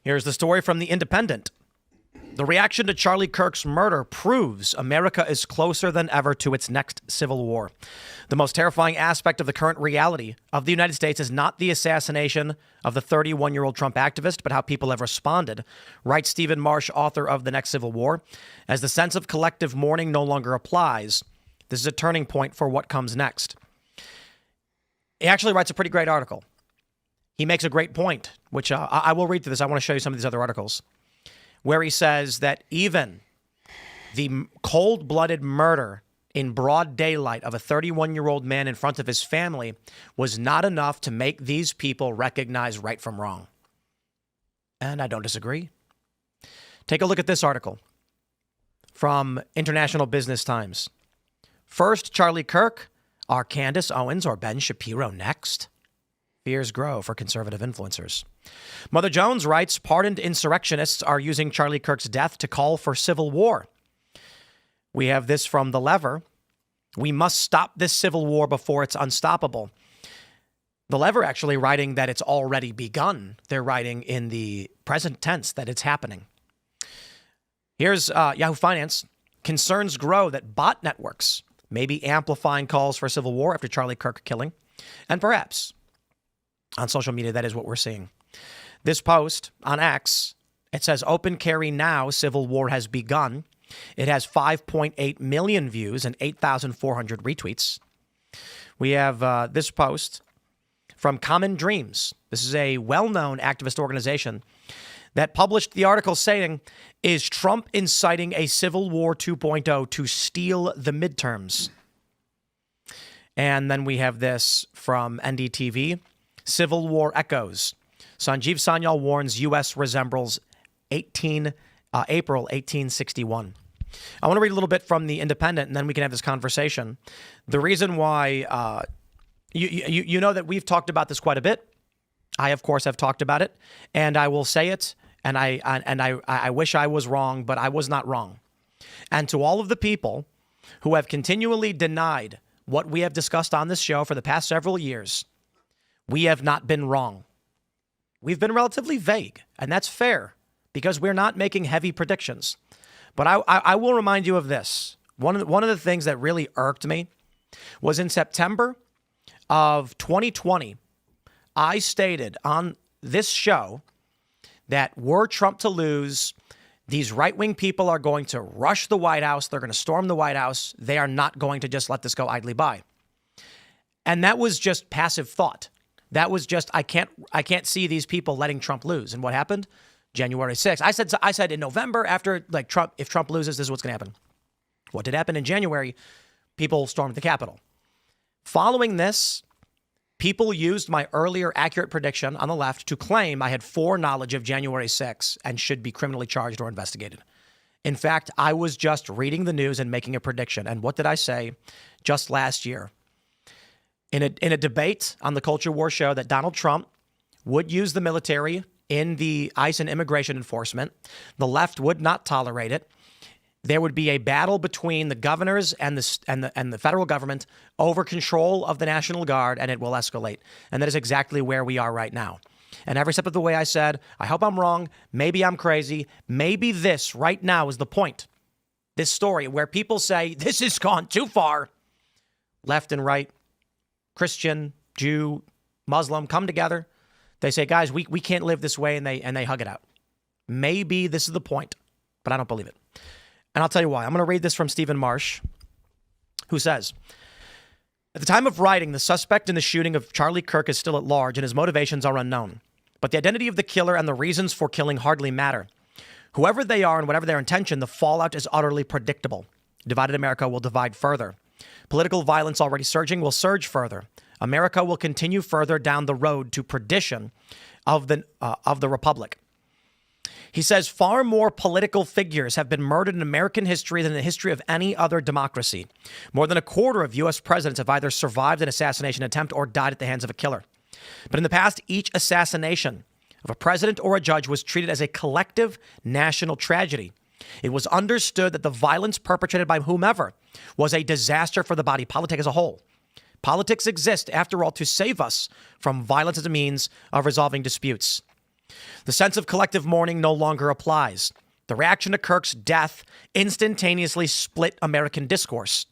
Here's the story from The Independent. The reaction to Charlie Kirk's murder proves America is closer than ever to its next civil war. The most terrifying aspect of the current reality of the United States is not the assassination of the 31-year-old Trump activist, but how people have responded, writes Stephen Marsh, author of The Next Civil War. As the sense of collective mourning no longer applies, this is a turning point for what comes next. He actually writes a pretty great article. He makes a great point, which I will read through this. I want to show you some of these other articles, where he says that even the cold-blooded murder in broad daylight of a 31-year-old man in front of his family was not enough to make these people recognize right from wrong. And I don't disagree. Take a look at this article from International Business Times. First, Charlie Kirk. Are Candace Owens or Ben Shapiro next? Fears grow for conservative influencers. Mother Jones writes, pardoned insurrectionists are using Charlie Kirk's death to call for civil war. We have this from The Lever. We must stop this civil war before it's unstoppable. The Lever actually writing that it's already begun. They're writing in the present tense that it's happening. Here's Yahoo Finance. Concerns grow that bot networks may be amplifying calls for civil war after Charlie Kirk killing. And perhaps on social media, that is what we're seeing. This post on X, it says, open carry now, civil war has begun. It has 5.8 million views and 8,400 retweets. We have this post from Common Dreams. This is a well-known activist organization that published the article saying, is Trump inciting a civil war 2.0 to steal the midterms? And then we have this from NDTV, Civil War Echoes. Sanjeev Sanyal warns U.S. resembles April 1861. I want to read a little bit from The Independent, and then we can have this conversation. The reason why, you know that we've talked about this quite a bit. I, of course, have talked about it, and I will say it. And I wish I was wrong, but I was not wrong. And to all of the people who have continually denied what we have discussed on this show for the past several years, we have not been wrong. We've been relatively vague, and that's fair because we're not making heavy predictions. But I will remind you of this. One of the things that really irked me was in September of 2020, I stated on this show that were Trump to lose, these right-wing people are going to rush the White House. They're going to storm the White House. They are not going to just let this go idly by. And that was just passive thought. That was just, I can't see these people letting Trump lose. And what happened? January 6th. I said in November, after if Trump loses, this is what's going to happen. What did happen in January? People stormed the Capitol. Following this, people used my earlier accurate prediction on the left to claim I had foreknowledge of January 6th and should be criminally charged or investigated. In fact, I was just reading the news and making a prediction. And what did I say just last year? In a debate on the Culture War show that Donald Trump would use the military in the ICE and immigration enforcement. The left would not tolerate it. There would be a battle between the governors and the federal government over control of the National Guard, and it will escalate. And that is exactly where we are right now. And every step of the way I said, I hope I'm wrong. Maybe I'm crazy. Maybe this right now is the point. This story where people say, this has gone too far. Left and right, Christian, Jew, Muslim come together. They say, guys, we can't live this way, and they hug it out. Maybe this is the point, but I don't believe it. And I'll tell you why. I'm going to read this from Stephen Marsh, who says, at the time of writing, the suspect in the shooting of Charlie Kirk is still at large and his motivations are unknown. But the identity of the killer and the reasons for killing hardly matter. Whoever they are and whatever their intention, the fallout is utterly predictable. Divided America will divide further. Political violence already surging will surge further. America will continue further down the road to perdition of the republic. He says far more political figures have been murdered in American history than in the history of any other democracy. More than a quarter of U.S. presidents have either survived an assassination attempt or died at the hands of a killer. But in the past, each assassination of a president or a judge was treated as a collective national tragedy. It was understood that the violence perpetrated by whomever was a disaster for the body politic as a whole. Politics exist, after all, to save us from violence as a means of resolving disputes. The sense of collective mourning no longer applies. The reaction to Kirk's death instantaneously split American discourse.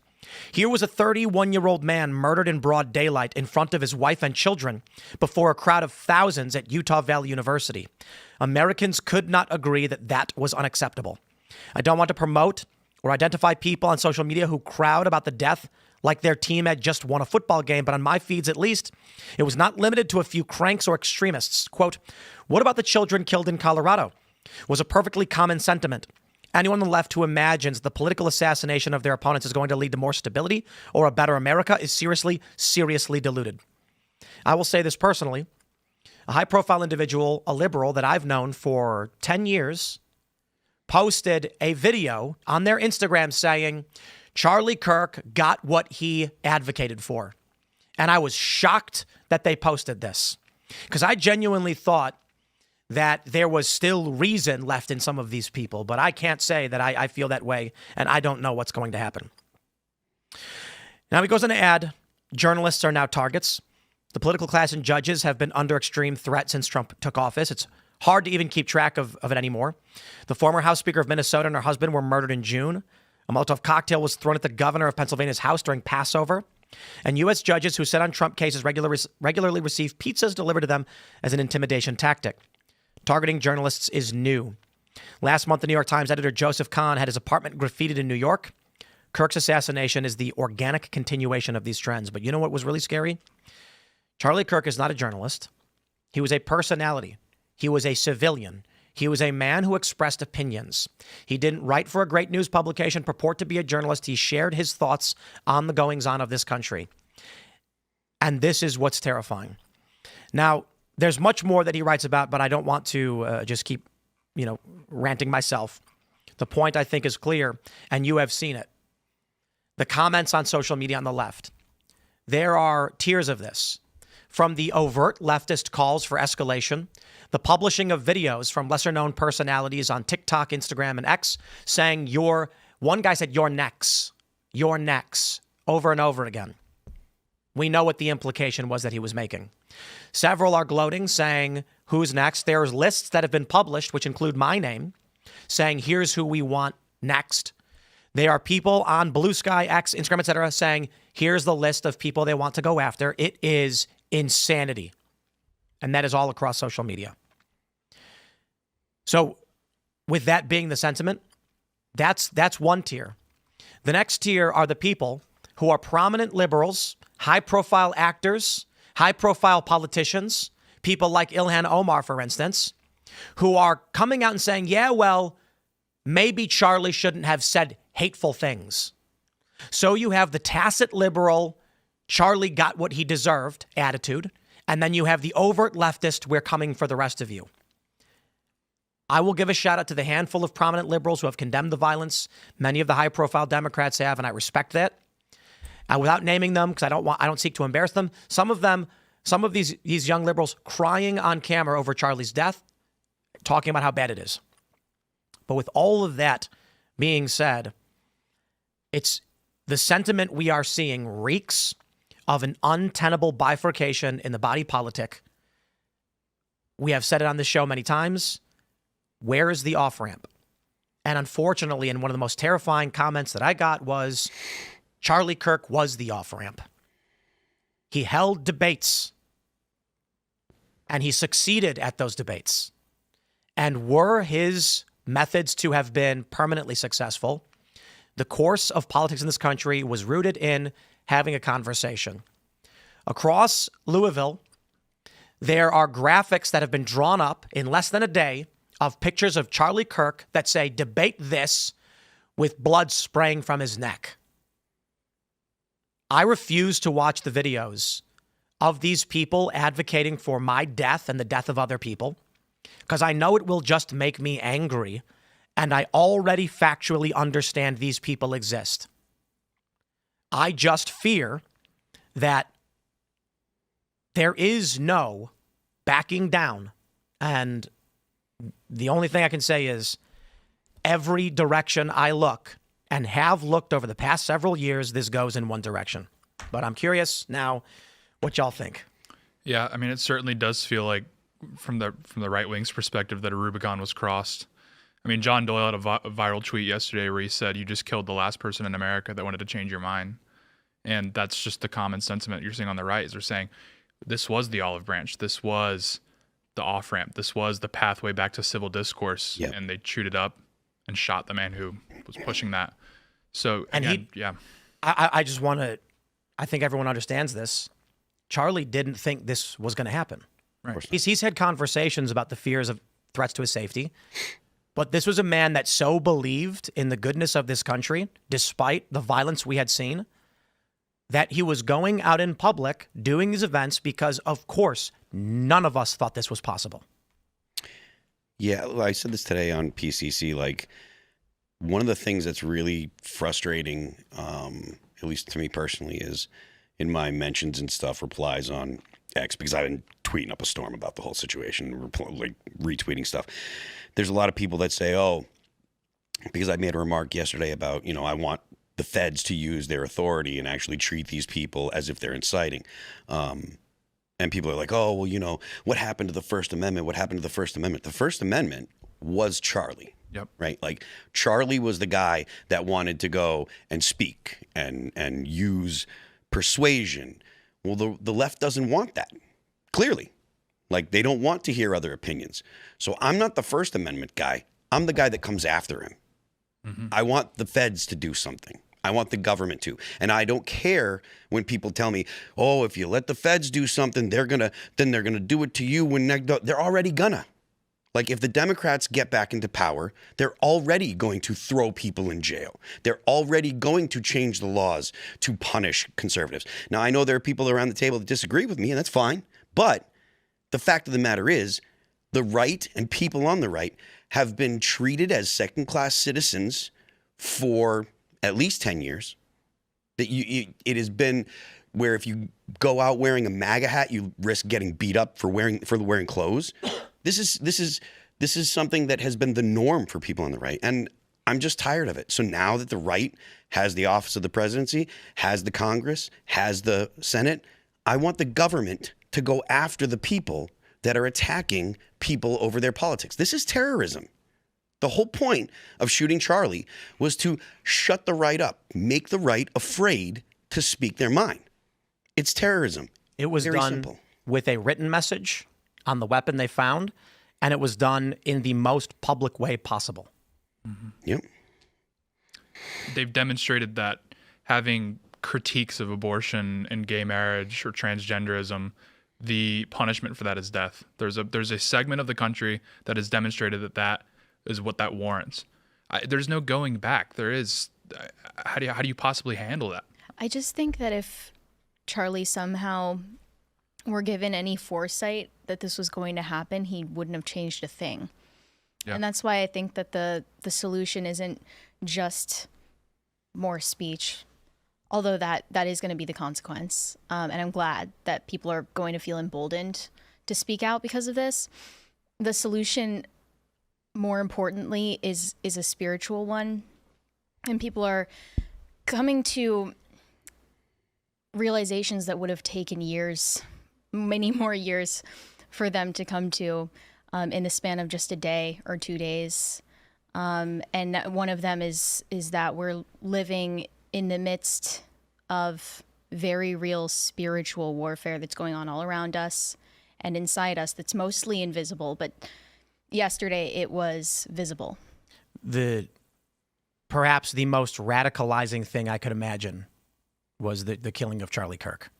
Here was a 31-year-old man murdered in broad daylight in front of his wife and children before a crowd of thousands at Utah Valley University. Americans could not agree that that was unacceptable. I don't want to promote or identify people on social media who crowd about the death like their team had just won a football game, but on my feeds at least, it was not limited to a few cranks or extremists. Quote, "What about the children killed in Colorado?" was a perfectly common sentiment. Anyone on the left who imagines the political assassination of their opponents is going to lead to more stability or a better America is seriously deluded. I will say this personally. A high-profile individual, a liberal that I've known for 10 years, posted a video on their Instagram saying, Charlie Kirk got what he advocated for. And I was shocked that they posted this because I genuinely thought that there was still reason left in some of these people, but I can't say that I feel that way, and I don't know what's going to happen. Now he goes on to add, journalists are now targets. The political class and judges have been under extreme threat since Trump took office. It's hard to even keep track of it anymore. The former House Speaker of Minnesota and her husband were murdered in June. A Molotov cocktail was thrown at the governor of Pennsylvania's house during Passover. And U.S. judges who sit on Trump cases regularly receive pizzas delivered to them as an intimidation tactic. Targeting journalists is new. Last month, the New York Times editor Joseph Kahn had his apartment graffitied in New York. Kirk's assassination is the organic continuation of these trends. But you know what was really scary? Charlie Kirk is not a journalist. He was a personality. He was a civilian. He was a man who expressed opinions. He didn't write for a great news publication, purport to be a journalist. He shared his thoughts on the goings-on of this country. And this is what's terrifying. Now, there's much more that he writes about, but I don't want to just keep, ranting myself. The point, I think, is clear, and you have seen it. The comments on social media on the left. There are tiers of this. From the overt leftist calls for escalation, the publishing of videos from lesser-known personalities on TikTok, Instagram, and X saying one guy said, you're next, over and over again. We know what the implication was that he was making. Several are gloating, saying, who's next? There's lists that have been published, which include my name, saying, here's who we want next. There are people on Blue Sky, X, Instagram, etc., saying, here's the list of people they want to go after. It is insanity. And that is all across social media. So with that being the sentiment, that's one tier. The next tier are the people who are prominent liberals, high-profile actors, high-profile politicians, people like Ilhan Omar, for instance, who are coming out and saying, yeah, well, maybe Charlie shouldn't have said hateful things. So you have the tacit liberal, Charlie got what he deserved attitude, and then you have the overt leftist, we're coming for the rest of you. I will give a shout out to the handful of prominent liberals who have condemned the violence. Many of the high-profile Democrats have, and I respect that. Without naming them, because I don't seek to embarrass them. Some of these young liberals crying on camera over Charlie's death, talking about how bad it is. But with all of that being said, it's the sentiment we are seeing reeks of an untenable bifurcation in the body politic. We have said it on this show many times. Where is the off-ramp? And unfortunately, and one of the most terrifying comments that I got was, Charlie Kirk was the off-ramp. He held debates, and he succeeded at those debates. And were his methods to have been permanently successful, the course of politics in this country was rooted in having a conversation. Across Louisville, there are graphics that have been drawn up in less than a day of pictures of Charlie Kirk that say, debate this, with blood spraying from his neck. I refuse to watch the videos of these people advocating for my death and the death of other people, because I know it will just make me angry, and I already factually understand these people exist. I just fear that there is no backing down, and the only thing I can say is every direction I look and have looked over the past several years, this goes in one direction. But I'm curious now what y'all think. Yeah, I mean, it certainly does feel like from the right wing's perspective that a Rubicon was crossed. I mean, John Doyle had a viral tweet yesterday where he said, "You just killed the last person in America that wanted to change your mind," and that's just the common sentiment you're seeing on the right. Is they're saying this was the olive branch, this was the off ramp, this was the pathway back to civil discourse, and they chewed it up and shot the man who was pushing that. So, and again, I just want to. I think everyone understands this. Charlie didn't think this was going to happen. Right. He's had conversations about the fears of threats to his safety, but this was a man that so believed in the goodness of this country, despite the violence we had seen, that he was going out in public doing these events because, of course, none of us thought this was possible. Yeah, I said this today on PCC. Like, one of the things that's really frustrating, at least to me personally, is in my mentions and stuff, replies on X, because I've been tweeting up a storm about the whole situation, like retweeting stuff. There's a lot of people that say, oh, because I made a remark yesterday about, I want the feds to use their authority and actually treat these people as if they're inciting. And people are like, oh, well, what happened to the First Amendment? What happened to the First Amendment? The First Amendment was Charlie. Yep. Right? Like, Charlie was the guy that wanted to go and speak and use persuasion. Well, the left doesn't want that, clearly. Like, they don't want to hear other opinions. So I'm not the First Amendment guy. I'm the guy that comes after him. Mm-hmm. I want the feds to do something. I want the government to. And I don't care when people tell me, oh, if you let the feds do something, they're gonna do it to you when they're already gonna. Like, if the Democrats get back into power, they're already going to throw people in jail. They're already going to change the laws to punish conservatives. Now, I know there are people around the table that disagree with me, and that's fine. But the fact of the matter is, the right and people on the right have been treated as second-class citizens for at least 10 years. That it has been where if you go out wearing a MAGA hat, you risk getting beat up for wearing clothes. This is something that has been the norm for people on the right, and I'm just tired of it. So now that the right has the office of the presidency, has the Congress, has the Senate, I want the government to go after the people that are attacking people over their politics. This is terrorism. The whole point of shooting Charlie was to shut the right up, make the right afraid to speak their mind. It's terrorism. It was very done simple. With a written message on the weapon they found, and it was done in the most public way possible. Mm-hmm. Yep. They've demonstrated that having critiques of abortion and gay marriage or transgenderism, the punishment for that is death. There's a segment of the country that has demonstrated that is what that warrants. There's no going back. There is. How do you possibly handle that? I just think that if Charlie somehow were given any foresight that this was going to happen, he wouldn't have changed a thing. Yeah. And that's why I think that the solution isn't just more speech, although that is going to be the consequence. And I'm glad that people are going to feel emboldened to speak out because of this. The solution, more importantly, is a spiritual one. And people are coming to realizations that would have taken years, many more years, for them to come to in the span of just a day or 2 days. And one of them is that we're living in the midst of very real spiritual warfare that's going on all around us and inside us that's mostly invisible. But yesterday it was visible. Perhaps the most radicalizing thing I could imagine was the killing of Charlie Kirk.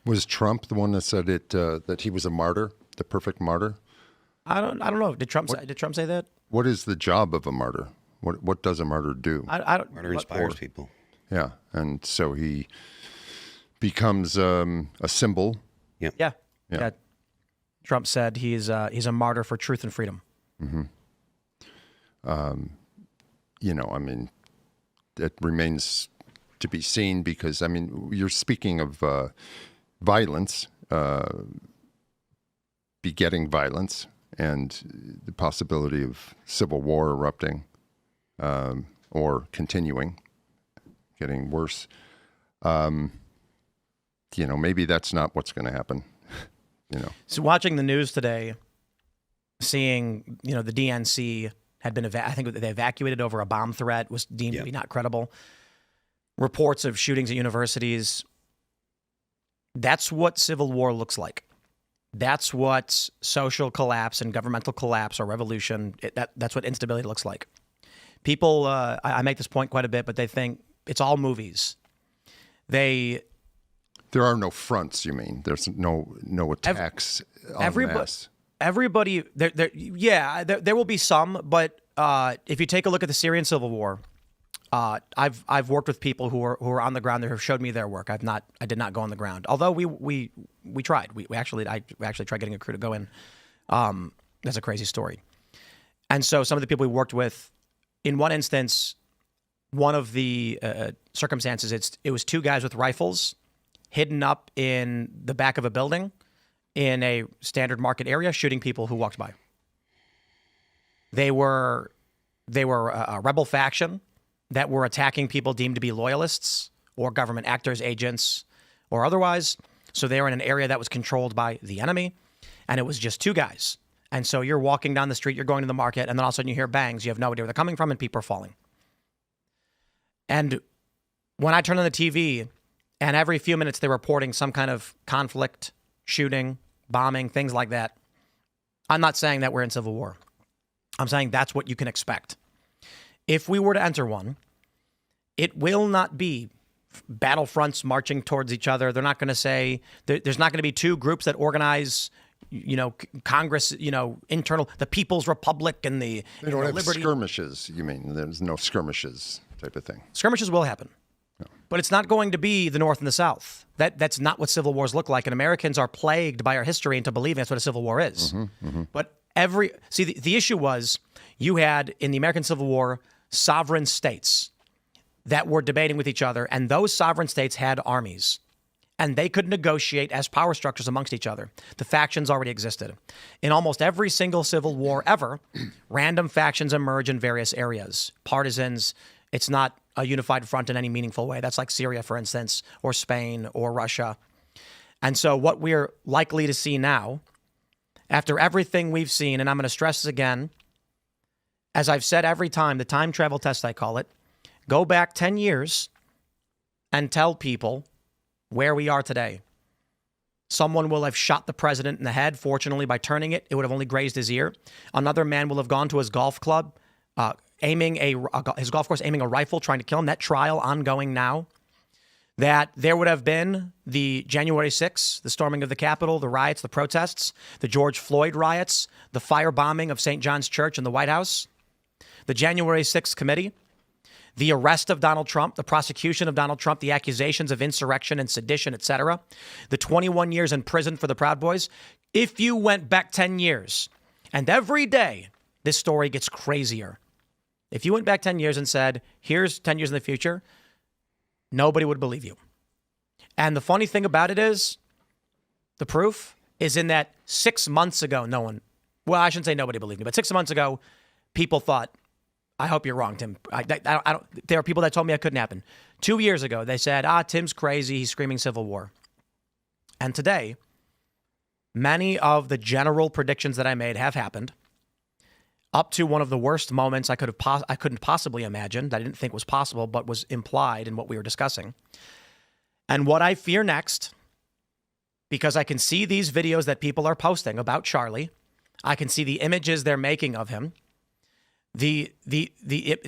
Was Trump the one that said that he was a martyr, the perfect martyr? I don't know. Did Trump say that? What is the job of a martyr? What does a martyr do? Martyr inspires people. Yeah, and so he becomes a symbol. Yeah. Trump said he's a martyr for truth and freedom. Mm-hmm. It remains to be seen because, you're speaking of violence, begetting violence, and the possibility of civil war erupting or continuing, getting worse. Maybe that's not what's going to happen. So watching the news today, seeing, the DNC had been, I think they evacuated over a bomb threat, was deemed to be not credible. Reports of shootings at universities. That's what civil war looks like. That's what social collapse and governmental collapse or revolution, that's what instability looks like. People, I make this point quite a bit, but they think it's all movies. There are no fronts, you mean? There's no attacks en masse. Everybody, there will be some, but if you take a look at the Syrian civil war, I've worked with people who are on the ground that have showed me their work. I did not go on the ground. Although we tried. I actually tried getting a crew to go in. That's a crazy story. And so some of the people we worked with, in one instance, one of the circumstances, it was two guys with rifles hidden up in the back of a building in a standard market area, shooting people who walked by. They were a rebel faction that were attacking people deemed to be loyalists or government actors, agents, or otherwise. So they were in an area that was controlled by the enemy, and it was just two guys. And so you're walking down the street, you're going to the market, and then all of a sudden you hear bangs. You have no idea where they're coming from, and people are falling. And when I turn on the TV, and every few minutes they're reporting some kind of conflict, shooting, bombing, things like that, I'm not saying that we're in civil war. I'm saying that's what you can expect. If we were to enter one, it will not be battlefronts marching towards each other. They're not going to say, there's not going to be two groups that organize, Congress, internal, the People's Republic and the They don't have Liberty. skirmishes, you mean? There's no skirmishes type of thing. Skirmishes will happen. But it's not going to be the North and the South. That's not what civil wars look like. And Americans are plagued by our history into believing that's what a civil war is. But the issue was you had in the American Civil War sovereign states that were debating with each other, and those sovereign states had armies, and they could negotiate as power structures amongst each other. The factions already existed. In almost every single civil war ever, random factions emerge in various areas. Partisans, it's not a unified front in any meaningful way. That's like Syria, for instance, or Spain, or Russia. And so what we're likely to see now, after everything we've seen, and I'm going to stress this again, as I've said every time, the time travel test, I call it, go back 10 years and tell people where we are today. Someone will have shot the president in the head. Fortunately, by turning it, it would have only grazed his ear. Another man will have gone to his golf club, his golf course, aiming a rifle, trying to kill him. That trial ongoing now. That there would have been the January 6th, the storming of the Capitol, the riots, the protests, the George Floyd riots, the firebombing of St. John's Church and the White House, the January 6th committee, the arrest of Donald Trump, the prosecution of Donald Trump, the accusations of insurrection and sedition, etc., the 21 years in prison for the Proud Boys. If you went back 10 years, and every day this story gets crazier. If you went back 10 years and said, here's 10 years in the future, nobody would believe you. And the funny thing about it is, the proof is in that 6 months ago, I shouldn't say nobody believed me, but 6 months ago, people thought, I hope you're wrong, Tim. There are people that told me it couldn't happen. 2 years ago, they said, Tim's crazy. He's screaming civil war. And today, many of the general predictions that I made have happened, up to one of the worst moments I couldn't possibly imagine, that I didn't think was possible, but was implied in what we were discussing. And what I fear next, because I can see these videos that people are posting about Charlie, I can see the images they're making of him. The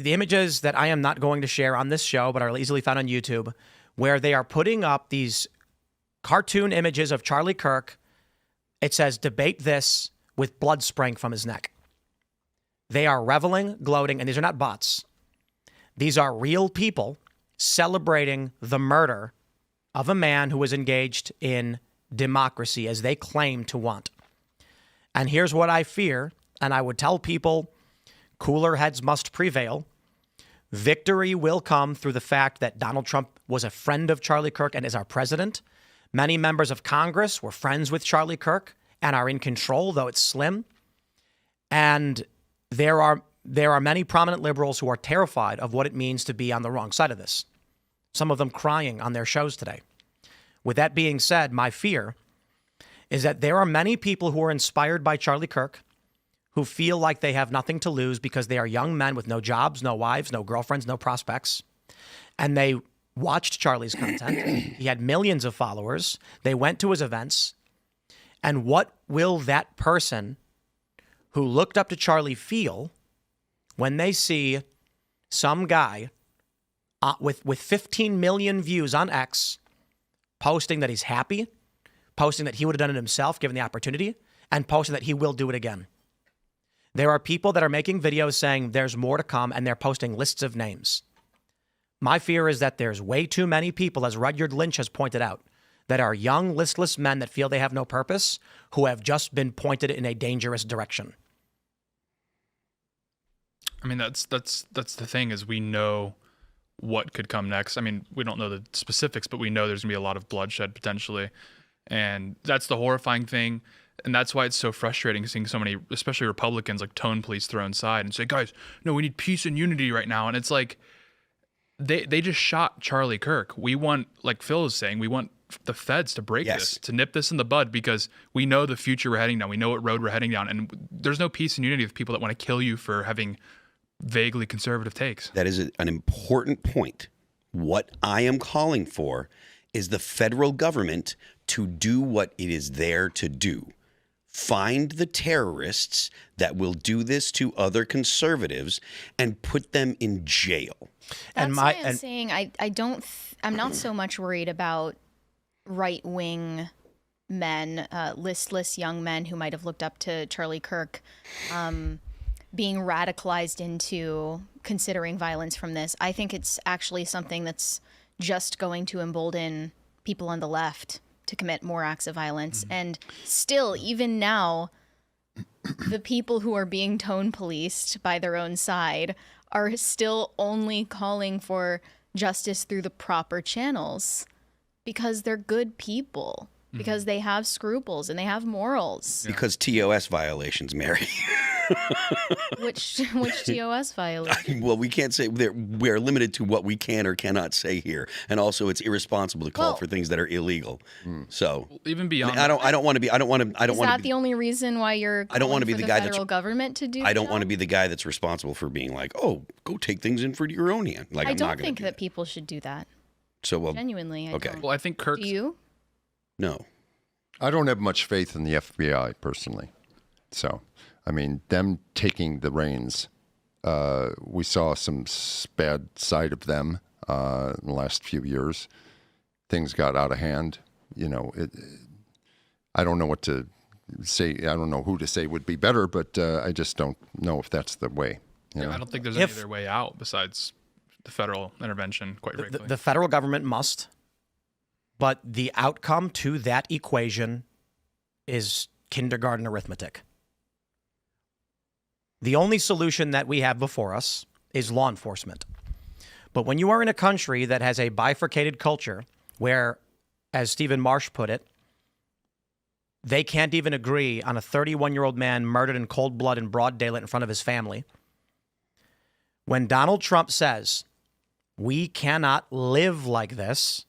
images that I am not going to share on this show, but are easily found on YouTube, where they are putting up these cartoon images of Charlie Kirk. It says, debate this, with blood spraying from his neck. They are reveling, gloating, and these are not bots. These are real people celebrating the murder of a man who was engaged in democracy as they claim to want. And here's what I fear, and I would tell people, cooler heads must prevail. Victory will come through the fact that Donald Trump was a friend of Charlie Kirk and is our president. Many members of Congress were friends with Charlie Kirk and are in control, though it's slim. And there are many prominent liberals who are terrified of what it means to be on the wrong side of this. Some of them crying on their shows today. With that being said, my fear is that there are many people who are inspired by Charlie Kirk, who feel like they have nothing to lose because they are young men with no jobs, no wives, no girlfriends, no prospects. And they watched Charlie's content. He had millions of followers. They went to his events. And what will that person who looked up to Charlie feel when they see some guy with 15 million views on X posting that he's happy, posting that he would have done it himself given the opportunity, and posting that he will do it again? There are people that are making videos saying there's more to come, and they're posting lists of names. My fear is that there's way too many people, as Rudyard Lynch has pointed out, that are young, listless men that feel they have no purpose, who have just been pointed in a dangerous direction. I mean, that's the thing, is we know what could come next. I mean, we don't know the specifics, but we know there's gonna be a lot of bloodshed potentially. And that's the horrifying thing. And that's why it's so frustrating seeing so many, especially Republicans, like tone police throw inside and say, guys, no, we need peace and unity right now. And it's like, they just shot Charlie Kirk. We want, like Phil is saying, we want the feds to break this, to nip this in the bud, because we know the future we're heading down. We know what road we're heading down. And there's no peace and unity with people that want to kill you for having vaguely conservative takes. That is an important point. What I am calling for is the federal government to do what it is there to do. Find the terrorists that will do this to other conservatives and put them in jail. That's why I'm saying I'm not so much worried about right-wing men, listless young men who might have looked up to Charlie Kirk, being radicalized into considering violence from this. I think it's actually something that's just going to embolden people on the left to commit more acts of violence. And still, even now, the people who are being tone policed by their own side are still only calling for justice through the proper channels because they're good people, because they have scruples and they have morals. Because TOS violations, Mary. Which TOS violation? Well, we can't say we're limited to what we can or cannot say here, and also it's irresponsible to call for things that are illegal. So even beyond, I don't want to be. Is that the only reason why you're? I don't want to be the guy federal government to do. I don't want to be the guy that's responsible for being like, oh, go take things in for your own hand. Like I I'm don't not think that people should do that. So well, genuinely, okay. don't. Well, I think Kirk. Do you? No. I don't have much faith in the FBI personally. So, I mean, them taking the reins, we saw some bad side of them in the last few years. Things got out of hand. You know, I don't know what to say. I don't know who to say would be better, but I just don't know if that's the way. You know? I don't think there's any other way out besides the federal intervention, quite frankly. The federal government must, but the outcome to that equation is kindergarten arithmetic. The only solution that we have before us is law enforcement. But when you are in a country that has a bifurcated culture where, as Stephen Marsh put it, they can't even agree on a 31-year-old man murdered in cold blood in broad daylight in front of his family, when Donald Trump says, we cannot live like this,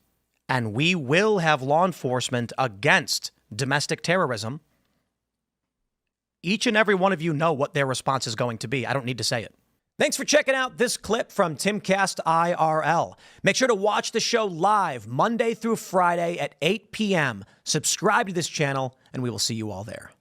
and we will have law enforcement against domestic terrorism, each and every one of you know what their response is going to be. I don't need to say it. Thanks for checking out this clip from Timcast IRL. Make sure to watch the show live Monday through Friday at 8 p.m. Subscribe to this channel, and we will see you all there.